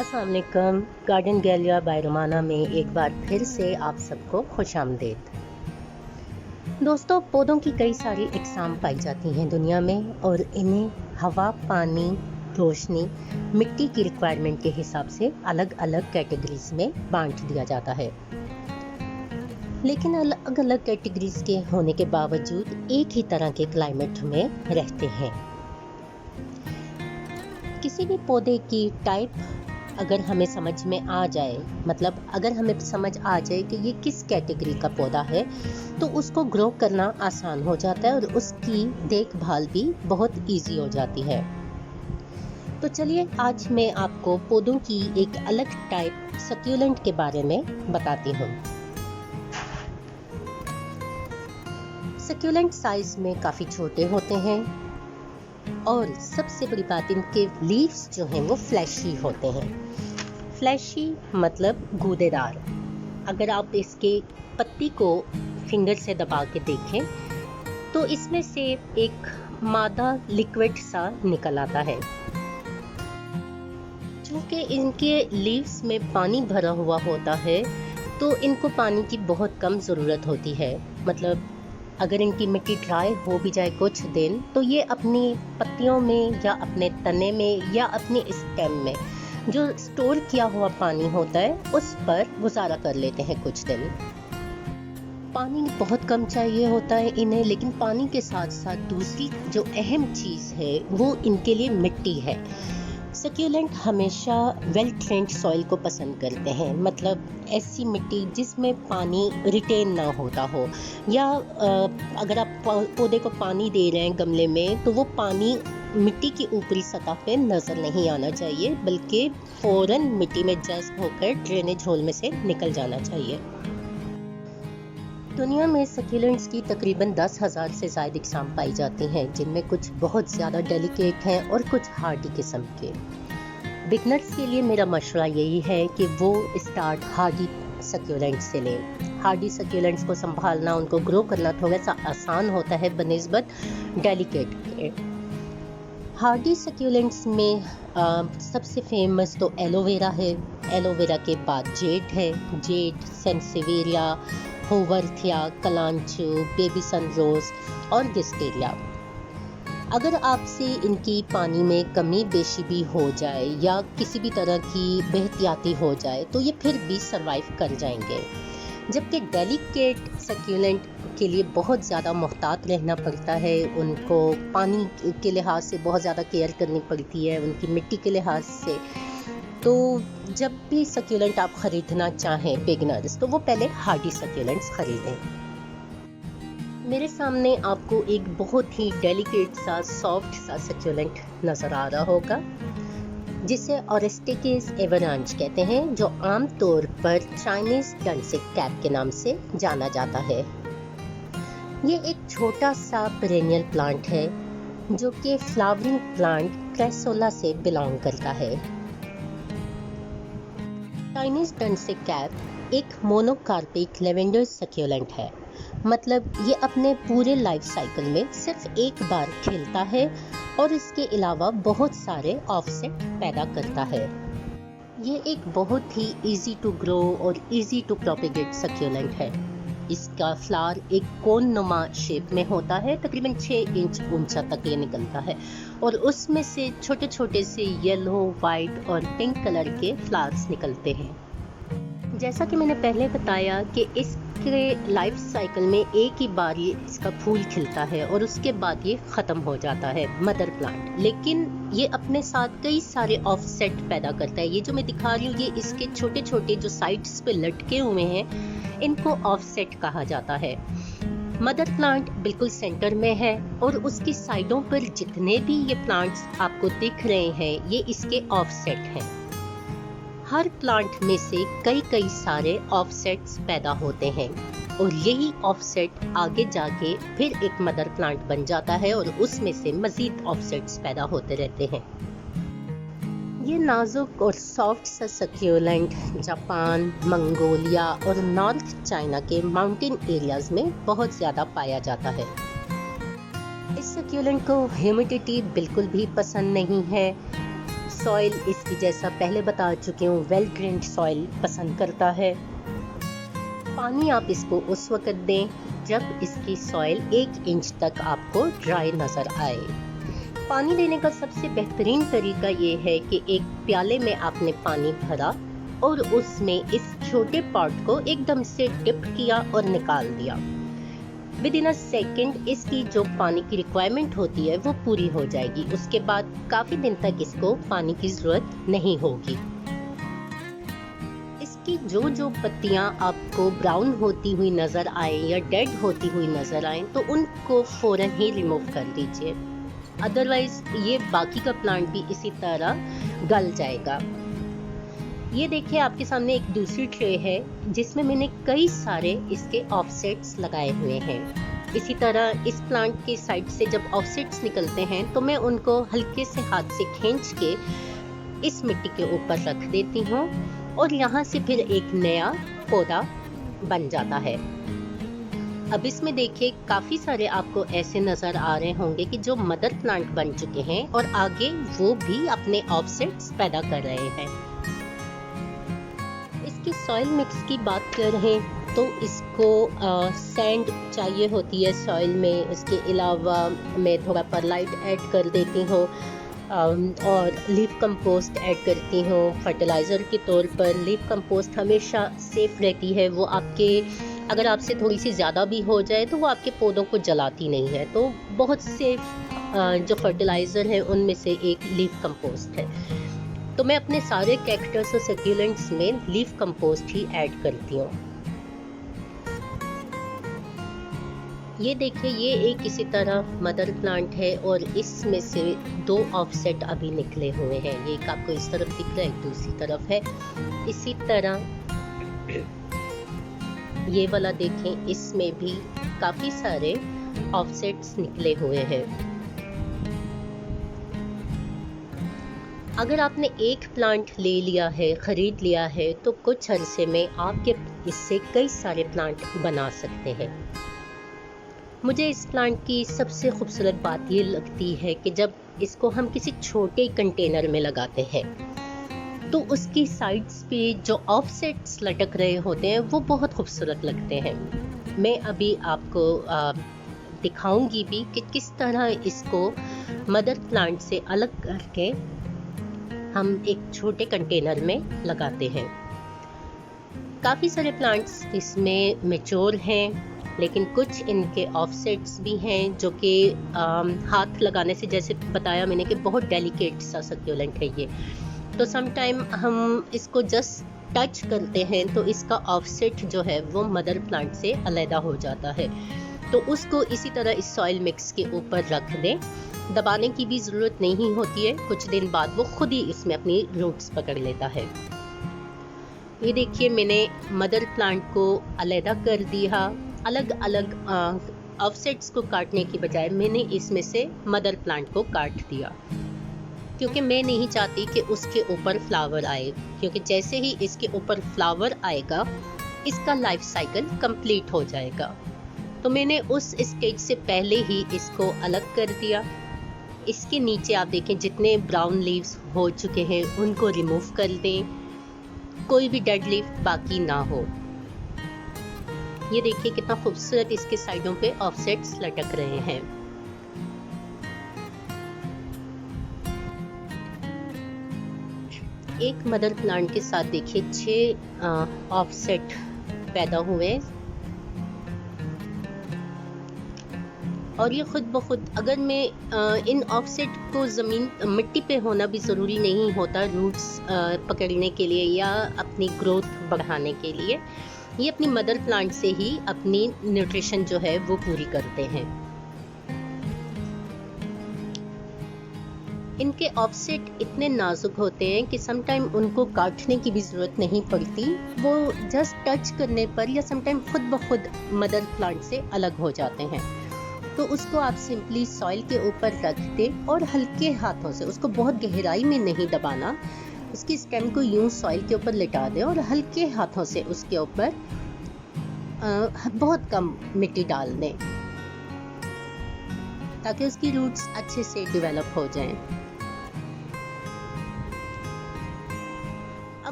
अस्सलाम वालेकुम। गार्डन गैलिया बाय रोमाना में एक बार फिर से आप सबको खुशामदीद। दोस्तों, पौधों की कई सारी इकसाम पाई जाती हैं दुनिया में और इन्हें हवा, पानी, रोशनी, मिट्टी की रिक्वायरमेंट के हिसाब से अलग अलग कैटेगरीज में बांट दिया जाता है। लेकिन अलग अलग कैटेगरीज के होने के बावजूद एक ही तरह के क्लाइमेट में रहते हैं। किसी भी पौधे की टाइप अगर हमें समझ में आ जाए, मतलब अगर हमें समझ आ जाए कि ये किस कैटेगरी का पौधा है, तो उसको ग्रो करना आसान हो जाता है और उसकी देखभाल भी बहुत इजी हो जाती है। तो चलिए आज मैं आपको पौधों की एक अलग टाइप सक्यूलेंट के बारे में बताती हूँ। सक्यूलेंट साइज में काफ़ी छोटे होते हैं और सबसे बड़ी बात, इनके लीव्स जो हैं वो फ्लैशी होते हैं। फ्लैशी मतलब गूदेदार। अगर आप इसके पत्ती को फिंगर से दबा के देखें तो इसमें से एक मादा लिक्विड सा निकल आता है। चूँकि इनके लीव्स में पानी भरा हुआ होता है तो इनको पानी की बहुत कम ज़रूरत होती है। मतलब अगर इनकी मिट्टी ड्राई हो भी जाए कुछ दिन, तो ये अपनी पत्तियों में या अपने तने में या अपने स्टेम में जो स्टोर किया हुआ पानी होता है उस पर गुजारा कर लेते हैं कुछ दिन। पानी बहुत कम चाहिए होता है इन्हें, लेकिन पानी के साथ साथ दूसरी जो अहम चीज़ है वो इनके लिए मिट्टी है। सक्यूलेंट हमेशा वेल ट्रेंड सॉइल को पसंद करते हैं, मतलब ऐसी मिट्टी जिसमें पानी रिटेन ना होता हो, या अगर आप पौधे को पानी दे रहे हैं गमले में तो वो पानी मिट्टी की ऊपरी सतह पे नज़र नहीं आना चाहिए, बल्कि फ़ौरन मिट्टी में जज्ब होकर ड्रेनेज होल में से निकल जाना चाहिए। दुनिया में सक्यूलेंट्स की तकरीबन 10,000 से ज़ायद इकसाम पाई जाती हैं, जिनमें कुछ बहुत ज़्यादा डेलिकेट हैं और कुछ हार्डी किस्म के। बिगनर्स के लिए मेरा मशवरा यही है कि वो स्टार्ट हार्डी सक्यूलेंट्स से लें। हार्डी सक्यूलेंट्स को संभालना, उनको ग्रो करना थोड़ा सा आसान होता है बनिस्बत डेलिकेट के। हार्डी सक्यूलेंट्स में सबसे फेमस तो एलोवेरा है। एलोवेरा के बाद जेड है, जेड, सेंसेवेरिया, होवर्थिया, कलांचू, बेबी सनरोज और विस्टेरिया। अगर आपसे इनकी पानी में कमी बेशी भी हो जाए या किसी भी तरह की बेहतियाती हो जाए तो ये फिर भी सरवाइव कर जाएंगे। जबकि डेलिकेट सक्यूलेंट के लिए बहुत ज़्यादा मोहतात रहना पड़ता है, उनको पानी के लिहाज से बहुत ज़्यादा केयर करनी पड़ती है, उनकी मिट्टी के लिहाज से। तो जब भी सक्यूलेंट आप ख़रीदना चाहें बिगनर्स, तो वो पहले हार्डी सक्यूलेंट्स ख़रीदें। मेरे सामने आपको एक बहुत ही डेलिकेट सा सॉफ्ट सा सक्यूलेंट नज़र आ रहा होगा, जिसे ऑरेस्टिकेस एवरांज कहते हैं, जो आम तौर पर चाइनीज़ डंसिक कैप के नाम से जाना जाता है। ये एक छोटा सा पेरेनियल प्लांट है जो कि फ्लावरिंग प्लांट क्रेसोला से बिलोंग करता है। चाइनीज़ डंसिक कैप एक मोनोकार्पिक लेवेंडर सक्यूलेंट है, मतलब ये अपने पूरे लाइफ साइकिल में सिर्फ एक बार खिलता है और इसके अलावा बहुत सारे ऑफसेट पैदा करता है। ये एक बहुत ही इजी टू ग्रो और इजी टू प्रोपेगेट सक्यूलेंट है। इसका फ्लावर एक कोन नुमा शेप में होता है, तकरीबन 6 इंच ऊंचा तक ये निकलता है और उसमें से छोटे छोटे से येलो, वाइट और पिंक कलर के फ्लावर्स निकलते हैं। जैसा कि मैंने पहले बताया कि इसके लाइफ साइकिल में एक ही बार ये इसका फूल खिलता है और उसके बाद ये ख़त्म हो जाता है मदर प्लांट, लेकिन ये अपने साथ कई सारे ऑफसेट पैदा करता है। ये जो मैं दिखा रही हूँ, ये इसके छोटे छोटे जो साइड्स पे लटके हुए हैं, इनको ऑफसेट कहा जाता है। मदर प्लांट बिल्कुल सेंटर में है और उसकी साइडों पर जितने भी ये प्लांट्स आपको दिख रहे हैं, ये इसके ऑफसेट हैं। हर प्लांट में से कई कई सारे ऑफसेट्स पैदा होते हैं और यही ऑफसेट आगे जाके फिर एक मदर प्लांट बन जाता है और उसमें से मजीद ऑफसेट्स पैदा होते रहते हैं। ये नाजुक और सॉफ्ट सा सक्यूलेंट जापान, मंगोलिया और नॉर्थ चाइना के माउंटेन एरियाज में बहुत ज़्यादा पाया जाता है। इस सक्यूलेंट को ह्यूमिडिटी बिल्कुल भी पसंद नहीं है। सॉइल इसकी जैसा पहले बता चुकी हूँ वेल ड्रेन्ड सॉइल पसंद करता है। पानी आप इसको उस वक्त दें जब इसकी सॉइल 1 इंच तक आपको ड्राई नज़र आए। पानी देने का सबसे बेहतरीन तरीका ये है कि एक प्याले में आपने पानी भरा और उसमें इस छोटे पॉट को एकदम से डिप किया और निकाल दिया। विद इन अ सेकेंड इसकी जो पानी की रिक्वायरमेंट होती है वो पूरी हो जाएगी। उसके बाद काफ़ी दिन तक इसको पानी की ज़रूरत नहीं होगी। इसकी जो पत्तियां आपको ब्राउन होती हुई नज़र आए या डेड होती हुई नज़र आए तो उनको फ़ौरन ही रिमूव कर दीजिए, अदरवाइज ये बाकी का प्लांट भी इसी तरह गल जाएगा। ये देखिए आपके सामने एक दूसरी ट्रे है जिसमें मैंने कई सारे इसके ऑफसेट्स लगाए हुए हैं। इसी तरह इस प्लांट के साइड से जब ऑफसेट्स निकलते हैं तो मैं उनको हल्के से हाथ से खींच के इस मिट्टी के ऊपर रख देती हूँ और यहाँ से फिर एक नया पौधा बन जाता है। अब इसमें देखिए काफ़ी सारे आपको ऐसे नज़र आ रहे होंगे कि जो मदर प्लांट बन चुके हैं और आगे वो भी अपने ऑफसेट्स पैदा कर रहे हैं। इसकी सॉइल मिक्स की बात कर रहे हैं तो इसको सैंड चाहिए होती है सॉइल में। इसके अलावा मैं थोड़ा परलाइट ऐड कर देती हूँ और लीफ कंपोस्ट ऐड करती हूँ फर्टिलाइज़र के तौर पर। लीफ कंपोस्ट हमेशा सेफ़ रहती है, वो आपके अगर आपसे थोड़ी सी ज़्यादा भी हो जाए तो वो आपके पौधों को जलाती नहीं है। तो बहुत सेफ जो फर्टिलाइज़र है उनमें से एक लीफ कंपोस्ट है। तो मैं अपने सारे कैक्टस और सक्यूलेंट्स में लीफ कंपोस्ट ही ऐड करती हूँ। ये देखिए ये एक इसी तरह मदर प्लांट है और इसमें से 2 ऑफसेट अभी निकले हुए हैं। ये एक आपको इस तरफ दिख रहा है, एक दूसरी तरफ है। इसी तरह ये वाला देखें, इसमें भी काफ़ी सारे ऑफसेट्स निकले हुए हैं। अगर आपने एक प्लांट ले लिया है, ख़रीद लिया है, तो कुछ अरसे में आपके इससे कई सारे प्लांट बना सकते हैं। मुझे इस प्लांट की सबसे खूबसूरत बात ये लगती है कि जब इसको हम किसी छोटे कंटेनर में लगाते हैं तो उसकी साइड्स पे जो ऑफसेट्स लटक रहे होते हैं वो बहुत खूबसूरत लगते हैं। मैं अभी आपको दिखाऊंगी भी कि किस तरह इसको मदर प्लांट से अलग करके हम एक छोटे कंटेनर में लगाते हैं। काफ़ी सारे प्लांट्स इसमें मैच्योर हैं, लेकिन कुछ इनके ऑफसेट्स भी हैं जो कि हाथ लगाने से, जैसे बताया मैंने कि बहुत डेलिकेट सा सक्यूलेंट है ये, तो समटाइम हम इसको जस्ट टच करते हैं तो इसका ऑफसेट जो है वो मदर प्लांट से अलग हो जाता है। तो उसको इसी तरह इस सॉइल मिक्स के ऊपर रख दें, दबाने की भी ज़रूरत नहीं होती है। कुछ दिन बाद वो खुद ही इसमें अपनी रूट्स पकड़ लेता है। ये देखिए मैंने मदर प्लांट को अलग कर दिया। अलग अलग ऑफसेट्स को काटने की बजाय मैंने इसमें से मदर प्लांट को काट दिया, क्योंकि मैं नहीं चाहती कि उसके ऊपर फ्लावर आए, क्योंकि जैसे ही इसके ऊपर फ्लावर आएगा इसका लाइफ साइकिल कंप्लीट हो जाएगा। तो मैंने उस स्टेज से पहले ही इसको अलग कर दिया। इसके नीचे आप देखें जितने ब्राउन लीव्स हो चुके हैं उनको रिमूव कर दें, कोई भी डेड लीफ बाकी ना हो। ये देखिए कितना खूबसूरत इसके साइडों पे ऑफसेट्स लटक रहे हैं। एक मदर प्लांट के साथ देखिए 6 ऑफसेट पैदा हुए और ये खुद ब खुद, अगर मैं इन ऑफसेट को ज़मीन मिट्टी पे होना भी ज़रूरी नहीं होता रूट्स पकड़ने के लिए या अपनी ग्रोथ बढ़ाने के लिए, ये अपनी मदर प्लांट से ही अपनी न्यूट्रिशन जो है वो पूरी करते हैं। इनके ऑफसेट इतने नाजुक होते हैं कि समटाइम उनको काटने की भी ज़रूरत नहीं पड़ती, वो जस्ट टच करने पर या समटाइम खुद ब खुद मदर प्लांट से अलग हो जाते हैं। तो उसको आप सिंपली सॉइल के ऊपर रख दें और हल्के हाथों से, उसको बहुत गहराई में नहीं दबाना, उसकी स्टेम को यूं सॉइल के ऊपर लिटा दें और हल्के हाथों से उसके ऊपर बहुत कम मिट्टी डाल दें ताकि उसकी रूट्स अच्छे से डेवलप हो जाएं।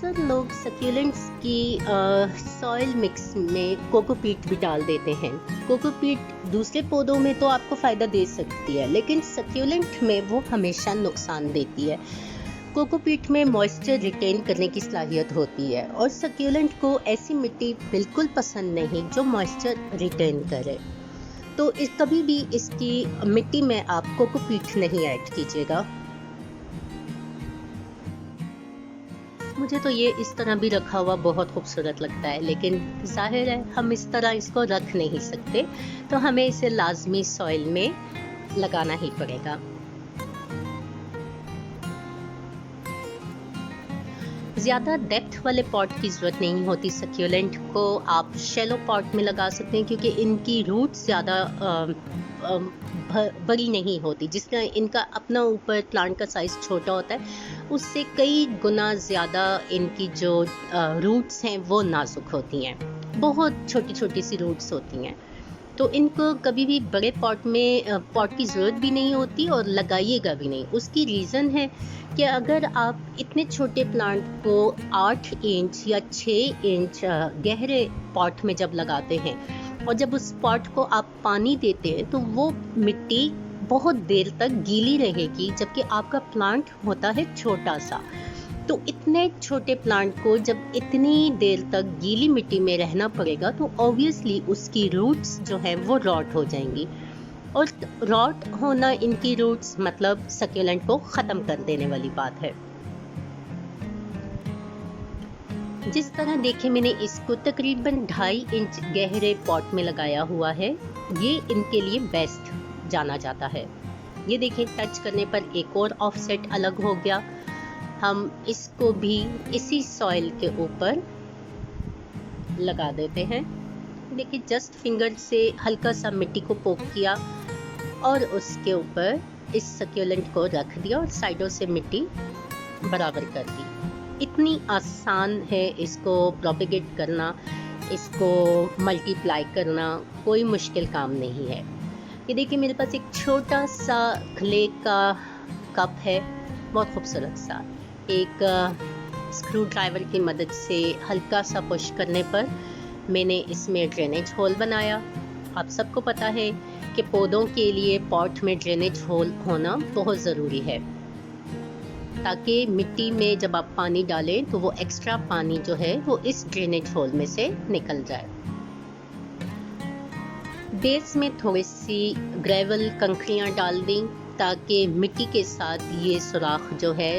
अक्सर लोग सक्यूलेंट्स की सॉइल मिक्स में कोकोपीट भी डाल देते हैं। कोकोपीट दूसरे पौधों में तो आपको फ़ायदा दे सकती है, लेकिन सक्यूलेंट में वो हमेशा नुकसान देती है। कोकोपीट में मॉइस्चर रिटेन करने की सलाहियत होती है और सक्यूलेंट को ऐसी मिट्टी बिल्कुल पसंद नहीं जो मॉइस्चर रिटेन करे। तो कभी भी इसकी मिट्टी में आप कोकोपीट नहीं ऐड कीजिएगा। मुझे तो ये इस तरह भी रखा हुआ बहुत खूबसूरत लगता है, लेकिन जाहिर है हम इस तरह इसको रख नहीं सकते, तो हमें इसे लाजमी सॉइल में लगाना ही पड़ेगा। ज़्यादा डेप्थ वाले पॉट की ज़रूरत नहीं होती। सक्यूलेंट को आप शैलो पॉट में लगा सकते हैं क्योंकि इनकी रूट ज़्यादा बड़ी नहीं होती। जिसका इनका अपना ऊपर प्लांट का साइज़ छोटा होता है, उससे कई गुना ज़्यादा इनकी जो रूट्स हैं वो नाजुक होती हैं, बहुत छोटी छोटी सी रूट्स होती हैं। तो इनको कभी भी बड़े पॉट की ज़रूरत भी नहीं होती और लगाइएगा भी नहीं। उसकी रीज़न है कि अगर आप इतने छोटे प्लांट को 8 इंच या 6 इंच गहरे पॉट में जब लगाते हैं और जब उस पॉट को आप पानी देते हैं तो वो मिट्टी बहुत देर तक गीली रहेगी, जबकि आपका प्लांट होता है छोटा सा। तो इतने छोटे प्लांट को जब इतनी देर तक गीली मिट्टी में रहना पड़ेगा तो ऑब्वियसली उसकी रूट्स जो हैं वो रॉट हो जाएंगी, और रॉट होना इनकी रूट्स मतलब सक्यूलेंट को ख़त्म कर देने वाली बात है। जिस तरह देखें मैंने इसको तकरीबन 2.5 इंच गहरे पॉट में लगाया हुआ है, ये इनके लिए बेस्ट जाना जाता है। ये देखें टच करने पर एक और ऑफसेट अलग हो गया। हम इसको भी इसी सॉइल के ऊपर लगा देते हैं। देखिए जस्ट फिंगर से हल्का सा मिट्टी को पोक किया और उसके ऊपर इस सक्यूलेंट को रख दिया और साइडों से मिट्टी बराबर कर दी। इतनी आसान है इसको प्रोपेगेट करना, इसको मल्टीप्लाई करना, कोई मुश्किल काम नहीं है। ये देखिए मेरे पास एक छोटा सा क्ले का कप है, बहुत खूबसूरत सा। एक स्क्रू ड्राइवर की मदद से हल्का सा पुश करने पर मैंने इसमें ड्रेनेज होल बनाया। आप सबको पता है कि पौधों के लिए पॉट में ड्रेनेज होल होना बहुत ज़रूरी है, ताकि मिट्टी में जब आप पानी डालें तो वो एक्स्ट्रा पानी जो है वो इस ड्रेनेज होल में से निकल जाए। बेस में थोड़ी सी ग्रेवल कंकरियाँ डाल दी ताकि मिट्टी के साथ ये सुराख जो है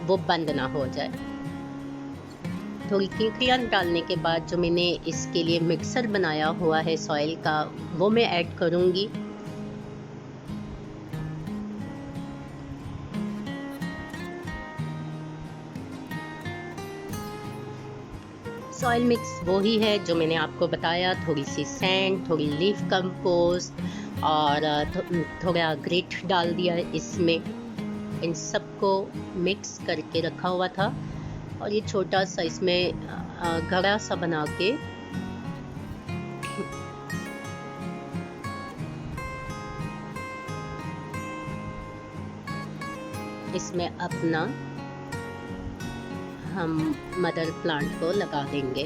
वो बंद ना हो जाए। थोड़ी कंकरियाँ डालने के बाद जो मैंने इसके लिए मिक्सर बनाया हुआ है सॉइल का, वो मैं ऐड करूँगी। सॉइल मिक्स वो ही है जो मैंने आपको बताया। थोड़ी सी सैंड, थोड़ी लीफ कंपोस्ट और थोड़ा ग्रिट डाल दिया इसमें। इन सबको मिक्स करके रखा हुआ था और ये छोटा सा इसमें घड़ा सा बना के इसमें अपना हम मदर प्लांट को लगा देंगे।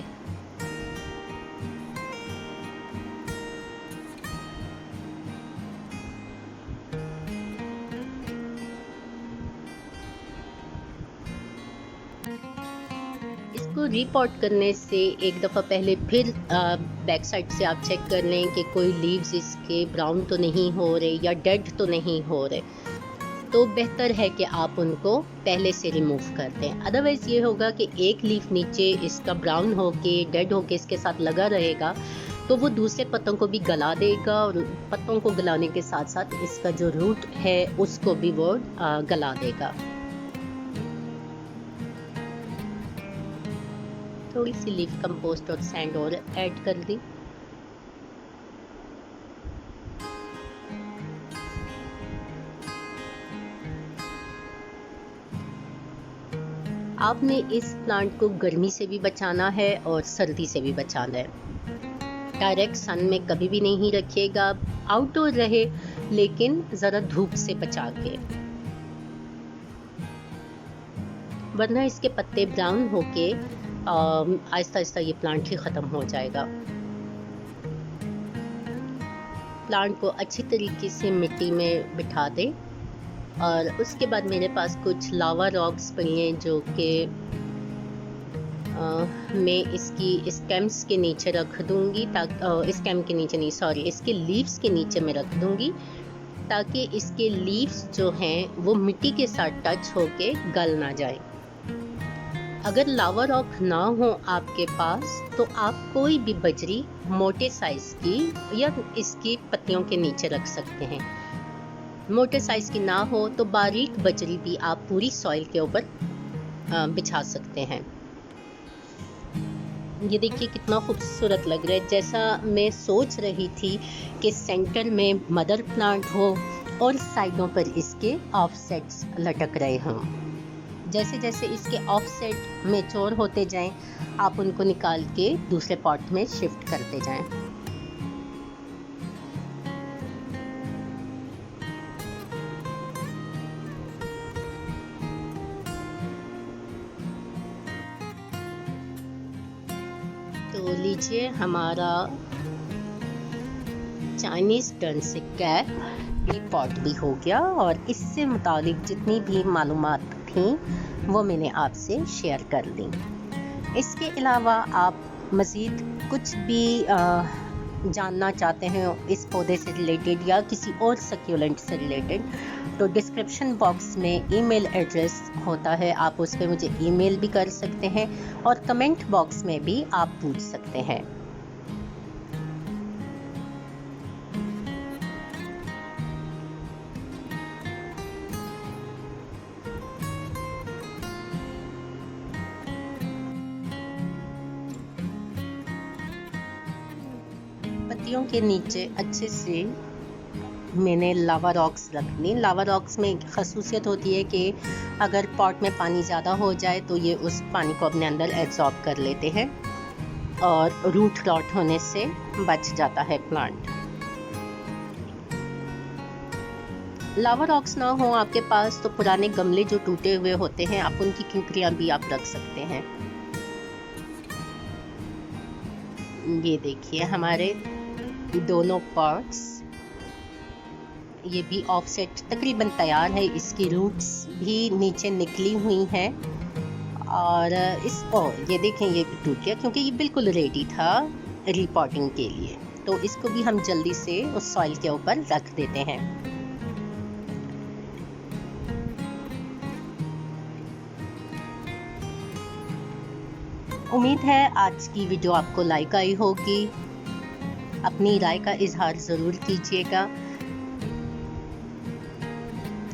इसको रीपॉट करने से एक दफ़ा पहले फिर बैक साइड से आप चेक कर लें कि कोई लीव्स इसके ब्राउन तो नहीं हो रहे या डेड तो नहीं हो रहे, तो बेहतर है कि आप उनको पहले से रिमूव कर दें। अदरवाइज़ ये होगा कि एक लीफ नीचे इसका ब्राउन होके डेड होके इसके साथ लगा रहेगा, तो वो दूसरे पत्तों को भी गला देगा और पत्तों को गलाने के साथ साथ इसका जो रूट है उसको भी वो गला देगा। थोड़ी सी लीफ कंपोस्ट और सैंड और ऐड कर दी। आपने इस प्लांट को गर्मी से भी बचाना है और सर्दी से भी बचाना है। डायरेक्ट सन में कभी भी नहीं रखिएगा, आउटडोर रहे लेकिन ज़रा धूप से बचा के। वरना इसके पत्ते ब्राउन होके आहिस्ता आहिस्ता ये प्लांट ही ख़त्म हो जाएगा। प्लांट को अच्छी तरीके से मिट्टी में बिठा दें और उसके बाद मेरे पास कुछ लावा रॉक्स पड़ी हैं जो कि मैं इसकी स्टेम्स के नीचे रख दूंगी, ताकि स्टेम के नीचे नहीं, सॉरी, इसके लीव्स के नीचे मैं रख दूंगी ताकि इसके लीव्स जो हैं वो मिट्टी के साथ टच होके गल ना जाए। अगर लावा रॉक ना हो आपके पास तो आप कोई भी बजरी मोटे साइज की या इसकी पत्तियों के नीचे रख सकते हैं। मोटे साइज की ना हो तो बारीक बजरी भी आप पूरी सॉइल के ऊपर बिछा सकते हैं। ये देखिए कितना खूबसूरत लग रहा है। जैसा मैं सोच रही थी कि सेंटर में मदर प्लांट हो और साइडों पर इसके ऑफसेट्स लटक रहे हों। जैसे जैसे इसके ऑफसेट मैच्योर होते जाएं, आप उनको निकाल के दूसरे पॉट में शिफ्ट करते जाएं। तो लीजिए हमारा चाइनीज टर्नसिक कैप ये पॉट भी हो गया और इससे मुतालिक जितनी भी मालूमात थी वो मैंने आपसे शेयर कर दी। इसके अलावा आप मज़ीद कुछ भी जानना चाहते हैं इस पौधे से रिलेटेड या किसी और सक्यूलेंट से रिलेटेड, तो डिस्क्रिप्शन बॉक्स में ईमेल एड्रेस होता है, आप उस पर मुझे ईमेल भी कर सकते हैं और कमेंट बॉक्स में भी आप पूछ सकते हैं। पत्तियों के नीचे अच्छे से मैंने लावा रॉक्स रख ली। लावा रॉक्स में एक खसूसियत होती है कि अगर पॉट में पानी ज़्यादा हो जाए तो ये उस पानी को अपने अंदर एब्जॉर्ब कर लेते हैं और रूट रॉट होने से बच जाता है प्लांट। लावा रॉक्स ना हो आपके पास तो पुराने गमले जो टूटे हुए होते हैं, आप उनकी किंकरियाँ भी आप रख सकते हैं। ये देखिए हमारे दोनों पॉट्स, ये भी ऑफसेट तकरीबन तैयार है। इसकी रूट्स भी नीचे निकली हुई हैं और ये देखें ये भी टूट गया क्योंकि ये बिल्कुल रेडी था रिपॉटिंग के लिए। तो इसको भी हम जल्दी से उस सॉइल के ऊपर रख देते हैं। उम्मीद है आज की वीडियो आपको लाइक आई होगी। अपनी राय का इजहार ज़रूर कीजिएगा।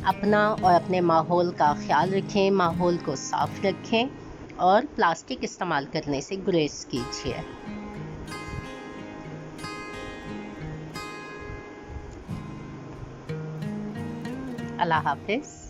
अपना और अपने माहौल का ख्याल रखें, माहौल को साफ रखें और प्लास्टिक इस्तेमाल करने से गुरेज कीजिए। अल्लाह हाफिज़।